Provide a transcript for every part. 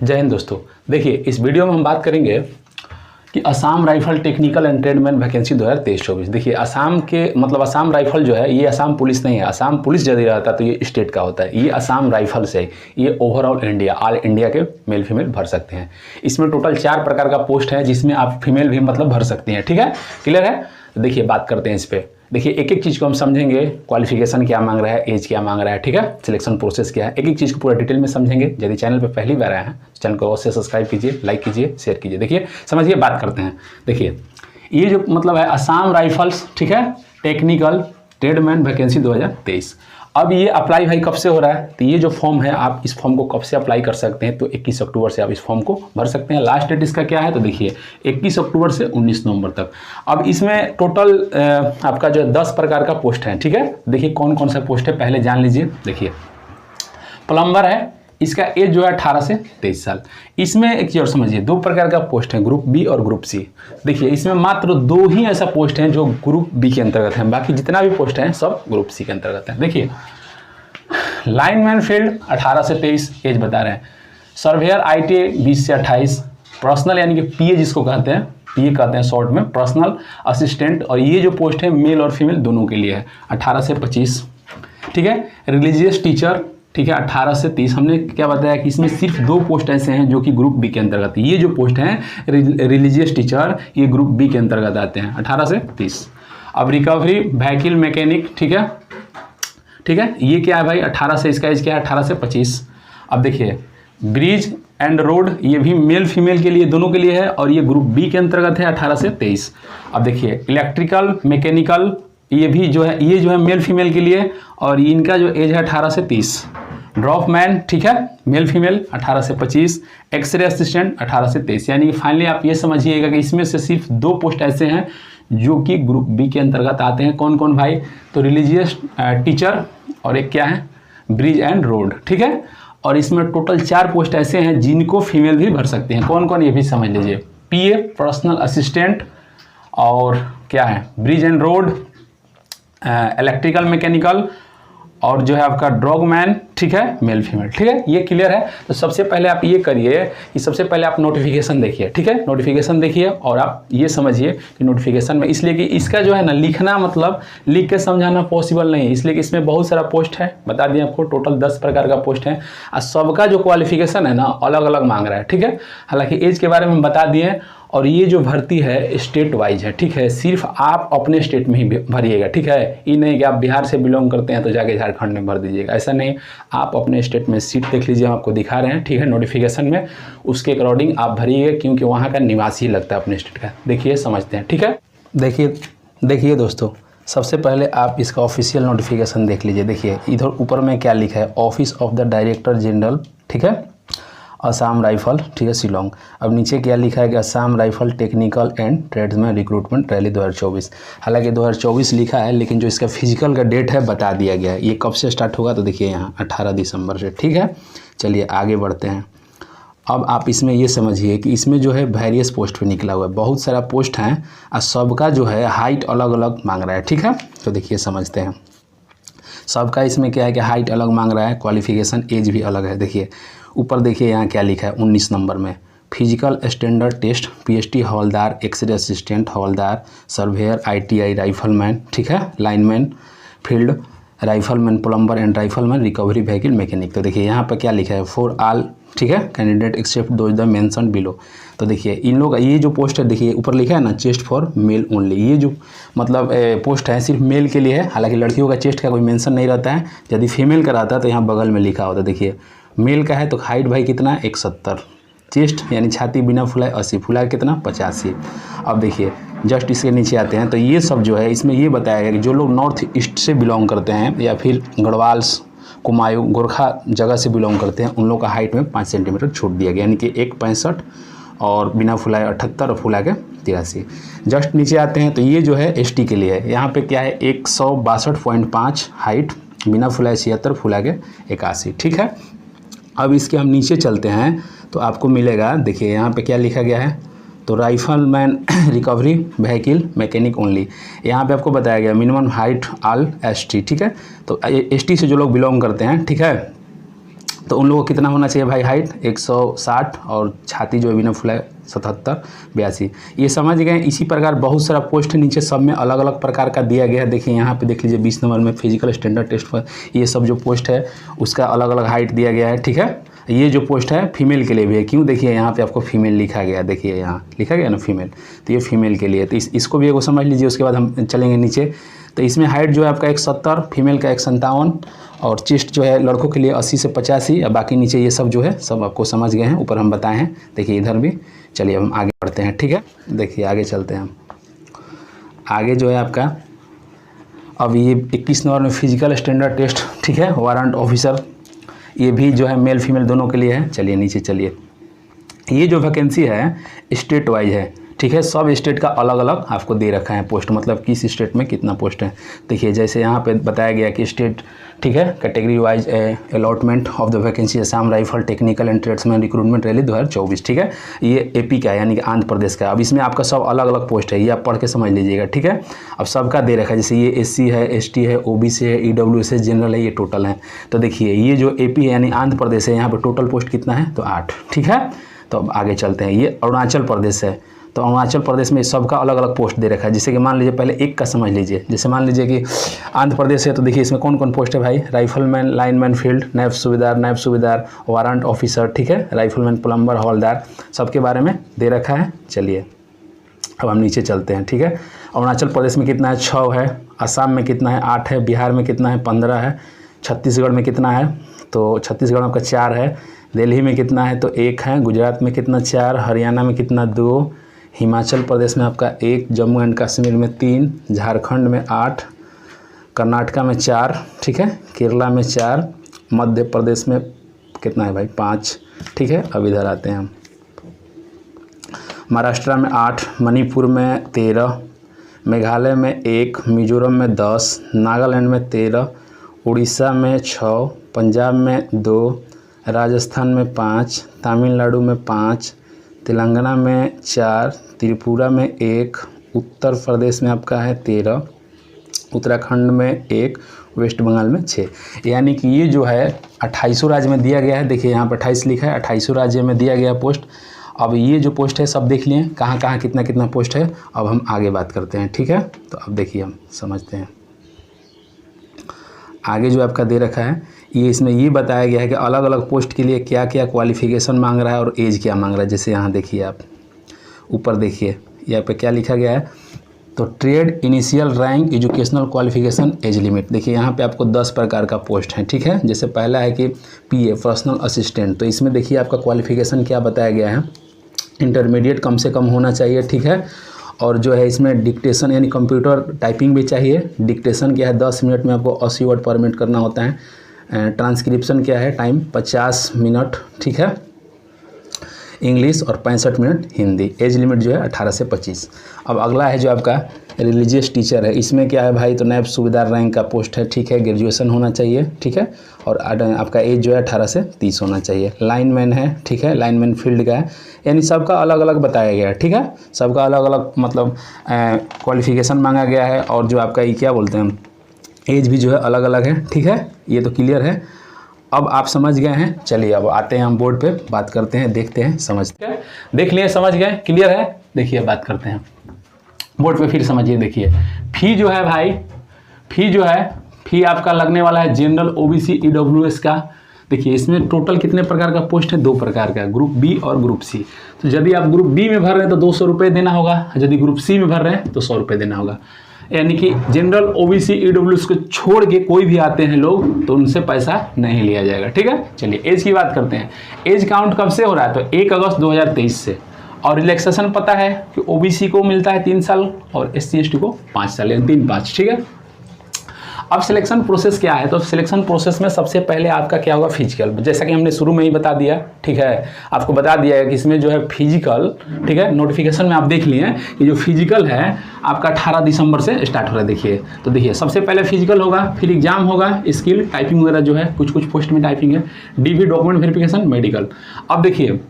जय हिंद दोस्तों। देखिए, इस वीडियो में हम बात करेंगे कि Assam rifle technical and tradesman vacancy 2023-24। देखिए, असम के मतलब असम राइफल जो है ये असम पुलिस नहीं है। असम पुलिस यदि रहता तो ये स्टेट का होता है। ये असम राइफल से ये ओवरऑल इंडिया ऑल इंडिया के मेल फीमेल भर सकते हैं। इसमें टोटल 4 प्रकार का पोस्ट है जिसमें आप फीमेल भी मतलब भर सकते हैं। ठीक है, क्लियर है। तो देखिए, बात करते हैं इस पर। देखिए, एक एक चीज़ को हम समझेंगे। क्वालिफिकेशन क्या मांग रहा है, एज क्या मांग रहा है, ठीक है, सिलेक्शन प्रोसेस क्या है, एक एक चीज़ को पूरा डिटेल में समझेंगे। यदि चैनल पे पहली बार आए हैं तो चैनल को अवश्य सब्सक्राइब कीजिए, लाइक कीजिए, शेयर कीजिए। देखिए, समझिए, बात करते हैं। देखिए, ये जो मतलब है असम राइफल्स, ठीक है, टेक्निकल ट्रेडमैन वैकेंसी 2023। अब ये अप्लाई भाई कब से हो रहा है, तो ये जो फॉर्म है आप इस फॉर्म को कब से अप्लाई कर सकते हैं, तो 21 अक्टूबर से आप इस फॉर्म को भर सकते हैं। लास्ट डेट इसका क्या है, तो देखिए 21 अक्टूबर से 19 नवंबर तक। अब इसमें टोटल आपका जो 10 प्रकार का पोस्ट है। ठीक है, देखिए कौन कौन सा पोस्ट है पहले जान लीजिए। देखिए, प्लम्बर है, इसका एज जो है 18 से 23 साल। इसमें एक चीज़ और समझिए, 2 प्रकार का पोस्ट है, ग्रुप बी और ग्रुप सी। देखिए, इसमें मात्र 2 ही ऐसा पोस्ट हैं जो ग्रुप बी के अंतर्गत हैं, बाकी जितना भी पोस्ट हैं सब ग्रुप सी के अंतर्गत हैं। देखिए, लाइनमैन फील्ड 18 से 23 एज बता रहे हैं। सर्वेयर आईटीआई 20 से 28। पर्सनल यानी कि पीए जिसको कहते हैं, पीए कहते हैं शॉर्ट में, पर्सनल असिस्टेंट। और ये जो पोस्ट है मेल और फीमेल दोनों के लिए है, 18 से 25। ठीक है, रिलीजियस टीचर, ठीक है, 18 से 30। हमने क्या बताया कि इसमें सिर्फ 2 पोस्ट ऐसे हैं जो कि ग्रुप बी के अंतर्गत। ये जो पोस्ट हैं रिलीजियस टीचर, ये ग्रुप बी के अंतर्गत आते हैं, 18 से 30। अब रिकवरी व्हीकल मैकेनिक, ठीक है, ठीक है, ये क्या है भाई, 18 से, इसका एज क्या है, 18 से 25। अब देखिए, ब्रिज एंड रोड, ये भी मेल फीमेल के लिए दोनों के लिए है और ये ग्रुप बी के अंतर्गत है, 18 से 23। अब देखिए, इलेक्ट्रिकल मैकेनिकल, ये भी जो है, ये जो है मेल फीमेल के लिए और इनका जो एज है 18 से 30। ड्रॉप मैन, ठीक है, मेल फीमेल 18 से 25। एक्सरे असिस्टेंट 18 से 23। यानी कि फाइनली आप ये समझिएगा कि इसमें से सिर्फ 2 पोस्ट ऐसे हैं जो कि ग्रुप बी के अंतर्गत आते हैं। कौन कौन भाई, तो रिलीजियस टीचर और एक क्या है, ब्रिज एंड रोड। ठीक है, और इसमें टोटल 4 पोस्ट ऐसे हैं जिनको फीमेल भी भर सकते हैं। कौन कौन, ये भी समझ लीजिए। पीए पर्सनल असिस्टेंट, और क्या है, bridge and road, electrical mechanical, और जो है आपका ड्रॉग मैन, ठीक है, मेल फीमेल। ठीक है, ये क्लियर है। तो सबसे पहले आप ये करिए कि सबसे पहले आप नोटिफिकेशन देखिए। ठीक है, नोटिफिकेशन देखिए और आप ये समझिए कि नोटिफिकेशन में, इसलिए कि इसका जो है ना लिखना मतलब लिख के समझाना पॉसिबल नहीं है, इसलिए कि इसमें बहुत सारा पोस्ट है। बता दिए आपको, टोटल 10 प्रकार का पोस्ट है और सबका जो क्वालिफिकेशन है ना अलग अलग मांग रहा है। ठीक है, हालांकि एज के बारे में बता दिए। और ये जो भर्ती है स्टेट वाइज है। ठीक है, सिर्फ आप अपने स्टेट में ही भरिएगा। ठीक है, ये नहीं कि आप बिहार से बिलोंग करते हैं तो जाके झारखंड में भर दीजिएगा, ऐसा नहीं। आप अपने स्टेट में सीट देख लीजिए, हम आपको दिखा रहे हैं, ठीक है, नोटिफिकेशन में, उसके अकॉर्डिंग आप भरिएगा, क्योंकि वहाँ का निवासी लगता है अपने स्टेट का। देखिए, समझते हैं। ठीक है, देखिए दोस्तों, सबसे पहले आप इसका ऑफिशियल नोटिफिकेशन देख लीजिए। देखिए, इधर ऊपर में क्या लिखा है, office of the director general, ठीक है, असम राइफल, ठीक है, शिलोंग। अब नीचे क्या लिखा है कि Assam rifle technical and tradesman recruitment rally 2024। हालांकि 2024 लिखा है, लेकिन जो इसका फिजिकल का डेट है बता दिया गया है। ये कब से स्टार्ट होगा, तो देखिए यहाँ 18 दिसंबर से। ठीक है, चलिए आगे बढ़ते हैं। अब आप इसमें ये समझिए कि इसमें जो है वेरियस पोस्ट पे निकला हुआ है, बहुत सारा पोस्ट हैं और सबका जो है हाइट अलग अलग मांग रहा है। ठीक है, तो देखिए समझते हैं। सबका इसमें क्या है कि हाइट अलग मांग रहा है, क्वालिफिकेशन एज भी अलग है। देखिए ऊपर देखिए यहाँ क्या लिखा है, 19 नंबर में फिजिकल स्टैंडर्ड टेस्ट, पीएसटी हवलदार, एक्सरे असिस्टेंट हवलदार, सर्वेयर, आईटीआई राइफलमैन, ठीक है, lineman field rifleman, plumber and rifleman, recovery vehicle mechanic. तो देखिए यहाँ पर क्या लिखा है, फॉर ऑल, ठीक है, candidate except those the mention below. तो देखिए इन लोग ये जो पोस्ट है, देखिए ऊपर लिखा है ना, चेस्ट फॉर मेल ओनली। ये जो मतलब पोस्ट है सिर्फ मेल के लिए है। हालांकि लड़कियों का चेस्ट का कोई मेंशन नहीं रहता है। यदि फीमेल का रहता है तो यहाँ बगल में लिखा होता है। देखिए मेल का है तो हाइट भाई कितना है, 170। चेस्ट यानी छाती बिना फुलाए 80, फुलाए कितना, 85। अब देखिए जस्ट इसके नीचे आते हैं तो ये सब जो है इसमें ये बताया गया कि जो लोग नॉर्थ ईस्ट से बिलोंग करते हैं या फिर गढ़वाल्स, कुमायूं, गोरखा जगह से बिलोंग करते हैं, उन लोग का हाइट में 5 सेंटीमीटर छूट दिया गया, यानी कि 1.65 और बिना फुलाए 78 और फुला के 83। जस्ट नीचे आते हैं तो ये जो है एसटी के लिए है। यहाँ पे क्या है, 162.5 हाइट, बिना फुलाए 76, फुला के 81। ठीक है, अब इसके हम नीचे चलते हैं तो आपको मिलेगा, देखिए यहाँ पे क्या लिखा गया है, तो rifleman recovery vehicle mechanic only. यहाँ पे आपको बताया गया मिनिमम हाइट ऑल एसटी। ठीक है, तो एसटी से जो लोग बिलोंग करते हैं, ठीक है, तो उन लोगों को कितना होना चाहिए भाई हाइट 160 और छाती जो है बिना फुलाए 77 82, ये समझ गए। इसी प्रकार बहुत सारा पोस्ट नीचे सब में अलग अलग प्रकार का दिया गया है। देखिए यहाँ पे देख लीजिए 20 नंबर में फिजिकल स्टैंडर्ड टेस्ट पर ये सब जो पोस्ट है उसका अलग अलग हाइट दिया गया है, ठीक है। ये जो पोस्ट है फीमेल के लिए भी है, क्यों देखिए यहाँ पे आपको फीमेल लिखा गया है, देखिए यहाँ लिखा गया ना फीमेल, तो ये फीमेल के लिए, तो इसको भी एगो समझ लीजिए। उसके बाद हम चलेंगे नीचे, तो इसमें हाइट जो है आपका 170, फीमेल का 157 और चेस्ट जो है लड़कों के लिए 80 से 85 और बाकी नीचे ये सब जो है सब आपको समझ गए हैं, ऊपर हम बताए हैं। देखिए इधर भी, चलिए अब हम आगे बढ़ते हैं, ठीक है। देखिए आगे चलते हैं हम, आगे जो है आपका अब ये 21 नंबर में फिजिकल स्टैंडर्ड टेस्ट, ठीक है, वारंट ऑफिसर, ये भी जो है मेल फीमेल दोनों के लिए है। चलिए नीचे चलिए, ये जो वैकेंसी है स्टेट वाइज है, ठीक है, सब स्टेट का अलग अलग आपको दे रखा है पोस्ट, मतलब किस स्टेट में कितना पोस्ट है। देखिए जैसे यहाँ पे बताया गया कि स्टेट, ठीक है, category wise allotment of the vacancy Assam rifle technical and tradesman recruitment rally 2024, ठीक है, ये एपी का है यानी कि आंध्र प्रदेश का। अब इसमें आपका सब अलग अलग पोस्ट है, ये आप पढ़ के समझ लीजिएगा, ठीक है। अब सबका दे रखा है, जैसे ये SC है, ST है, OBC है, EWS है, जनरल है, ये टोटल है। तो देखिए ये जो AP है यानी आंध्र प्रदेश है, यहाँ पर टोटल पोस्ट कितना है, तो 8, ठीक है। तो अब आगे चलते हैं, ये अरुणाचल प्रदेश है, तो अरुणाचल प्रदेश में सबका अलग अलग पोस्ट दे रखा है। जैसे कि मान लीजिए पहले एक का समझ लीजिए, जैसे मान लीजिए कि आंध्र प्रदेश है, तो देखिए इसमें कौन कौन पोस्ट है भाई, राइफलमैन, लाइनमैन फील्ड, नायब सूबेदार, वारंट ऑफिसर, ठीक है, राइफलमैन, प्लम्बर, हवलदार, सबके बारे में दे रखा है। चलिए अब हम नीचे चलते हैं, ठीक है। अरुणाचल प्रदेश में कितना है, 6 है, असम में कितना है, 8 है, बिहार में कितना है, 15 है, छत्तीसगढ़ में कितना है, तो छत्तीसगढ़ में आपका 4 है, दिल्ली में कितना है, तो 1 है, गुजरात में कितना 4, हरियाणा में कितना 2, हिमाचल प्रदेश में आपका 1, जम्मू एंड कश्मीर में 3, झारखंड में 8, कर्नाटका में 4, ठीक है, केरला में 4, मध्य प्रदेश में कितना है भाई 5, ठीक है। अब इधर आते हैं हम, महाराष्ट्र में 8, मणिपुर में 13, मेघालय में 1, मिजोरम में 10, नागालैंड में 13, उड़ीसा में 6, पंजाब में 2, राजस्थान में 5, तमिलनाडु में 5, तेलंगाना में 4, त्रिपुरा में 1, उत्तर प्रदेश में आपका है 13, उत्तराखंड में 1, वेस्ट बंगाल में 6। यानी कि ये जो है 28 राज्य में दिया गया है। देखिए यहाँ पर 28 लिखा है, 28 राज्य में दिया गया पोस्ट। अब ये जो पोस्ट है सब देख लिए कहाँ कहाँ कितना कितना पोस्ट है। अब हम आगे बात करते हैं, ठीक है। तो अब देखिए हम समझते हैं आगे जो आपका दे रखा है, ये इसमें ये बताया गया है कि अलग अलग पोस्ट के लिए क्या क्या क्वालिफ़िकेशन मांग रहा है और एज क्या मांग रहा है। जैसे यहाँ देखिए आप ऊपर देखिए यहाँ पे क्या लिखा गया है, तो trade, initial rank, educational qualification, age limit. देखिए यहाँ पे आपको 10 प्रकार का पोस्ट है, ठीक है। जैसे पहला है कि PA पर्सनल असिस्टेंट, तो इसमें देखिए आपका क्वालिफिकेशन क्या बताया गया है, इंटरमीडिएट कम से कम होना चाहिए, ठीक है। और जो है इसमें डिक्टेशन यानी कंप्यूटर टाइपिंग भी चाहिए। डिक्टेशन क्या है 10 मिनट में आपको 80 वर्ड पर मिनट करना होता है। ट्रांसक्रिप्शन क्या है टाइम 50 मिनट, ठीक है, इंग्लिश, और 65 मिनट हिंदी। एज लिमिट जो है 18 से 25। अब अगला है जो आपका रिलीजियस टीचर है, इसमें क्या है भाई, तो नायब सूबेदार रैंक का पोस्ट है, ठीक है, ग्रेजुएशन होना चाहिए, ठीक है, और आपका एज जो है 18 से 30 होना चाहिए। लाइनमैन है, ठीक है, लाइनमैन फील्ड का है, यानी सबका अलग अलग बताया गया है, ठीक है, सबका अलग अलग मतलब क्वालिफिकेशन मांगा गया है। और जो आपका ये क्या बोलते हैं एज भी जो है अलग अलग है, ठीक है, ये तो क्लियर है। अब आप समझ गए हैं, चलिए अब आते हैं हम बोर्ड पे, बात करते हैं, देखते हैं, समझते हैं। देख लिए, समझ गए, क्लियर है। देखिए बात करते हैं बोर्ड पे, फिर समझिए। देखिए फी जो है भाई, फी जो है, फी आपका लगने वाला है जनरल, OBC, EWS का। देखिए इसमें टोटल कितने प्रकार का पोस्ट है, 2 प्रकार का, ग्रुप B और ग्रुप C। तो यदि आप ग्रुप B में भर रहे हैं तो 200 रुपये देना होगा, यदि ग्रुप C में भर रहे हैं तो 100 रुपये देना होगा। यानी कि जनरल, OBC, EWS को छोड़ के कोई भी आते हैं लोग तो उनसे पैसा नहीं लिया जाएगा, ठीक है। चलिए एज की बात करते हैं। एज काउंट कब से हो रहा है, तो 1 अगस्त 2023 से। और रिलैक्सेशन पता है कि OBC को मिलता है 3 साल और SC ST को 5 साल, यानी 3-5, ठीक है। अब सिलेक्शन प्रोसेस क्या है, तो सिलेक्शन प्रोसेस में सबसे पहले आपका क्या होगा, फिजिकल। जैसा कि हमने शुरू में ही बता दिया, ठीक है, आपको बता दिया है कि इसमें जो है फिजिकल, ठीक है, नोटिफिकेशन में आप देख लिए कि जो फिजिकल है आपका 18 दिसंबर से स्टार्ट हो रहा है। देखिए तो देखिए सबसे पहले फिजिकल होगा, फिर एग्जाम होगा, स्किल, टाइपिंग वगैरह जो है, कुछ कुछ पोस्ट में टाइपिंग है, DV डॉक्यूमेंट वेरिफिकेशन, मेडिकल। अब देखिए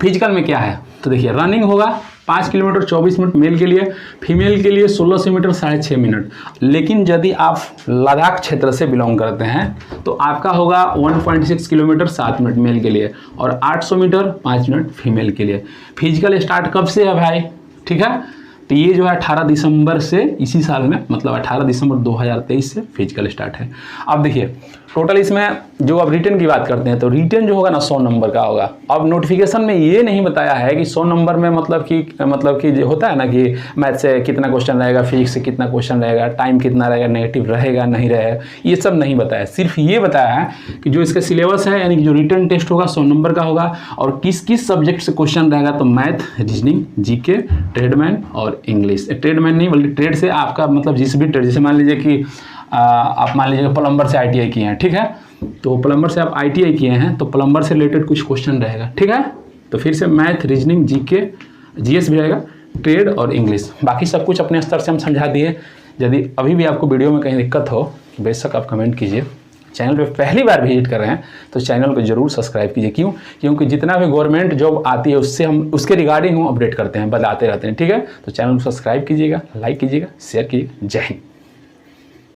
फिजिकल में क्या है, तो देखिए रनिंग होगा, 5 किलोमीटर 24 मिनट मेल के लिए, फीमेल के लिए 1600 मीटर 6.5 मिनट। लेकिन यदि आप लद्दाख क्षेत्र से बिलोंग करते हैं तो आपका होगा 1.6 किलोमीटर 7 मिनट मेल के लिए और 800 मीटर 5 मिनट फीमेल के लिए। फिजिकल स्टार्ट कब से है भाई, ठीक है, तो ये जो है 18 दिसंबर से, इसी साल में मतलब 18 दिसंबर 2023 से फिजिकल स्टार्ट है। अब देखिए टोटल इसमें जो अब रिटन की बात करते हैं तो रिटन जो होगा ना 100 नंबर का होगा। अब नोटिफिकेशन में ये नहीं बताया है कि 100 नंबर में मतलब कि जो होता है ना कि मैथ से कितना क्वेश्चन रहेगा, फिजिक्स से कितना क्वेश्चन रहेगा, टाइम कितना रहेगा, नेगेटिव रहेगा नहीं रहेगा, ये सब नहीं बताया। सिर्फ ये बताया है कि जो इसका सिलेबस है यानी कि जो रिटन टेस्ट होगा 100 नंबर का होगा और किस किस सब्जेक्ट से क्वेश्चन रहेगा, तो मैथ, रीजनिंग, जीके, ट्रेडमैन और इंग्लिश। ट्रेडमैन नहीं बल्कि ट्रेड से आपका मतलब जिस भी ट्रेड, जैसे मान लीजिए कि आप मान लीजिए प्लम्बर से ITI किए हैं, ठीक है, तो प्लम्बर से आप ITI किए हैं तो प्लम्बर से रिलेटेड कुछ क्वेश्चन रहेगा, ठीक है। तो फिर से मैथ, रीजनिंग, जीके, जीएस भी रहेगा, ट्रेड और इंग्लिश। बाकी सब कुछ अपने स्तर से हम समझा दिए। यदि अभी भी आपको वीडियो में कहीं दिक्कत हो बेशक आप कमेंट कीजिए। चैनल पे पहली बार विजिट कर रहे हैं तो चैनल को जरूर सब्सक्राइब कीजिए। क्यों? क्योंकि जितना भी गवर्नमेंट जॉब आती है उससे हम उसके रिगार्डिंग हम अपडेट करते हैं, बताते रहते हैं, ठीक है। तो चैनल को सब्सक्राइब कीजिएगा, लाइक कीजिएगा, शेयर कीजिएगा। जय हिंद।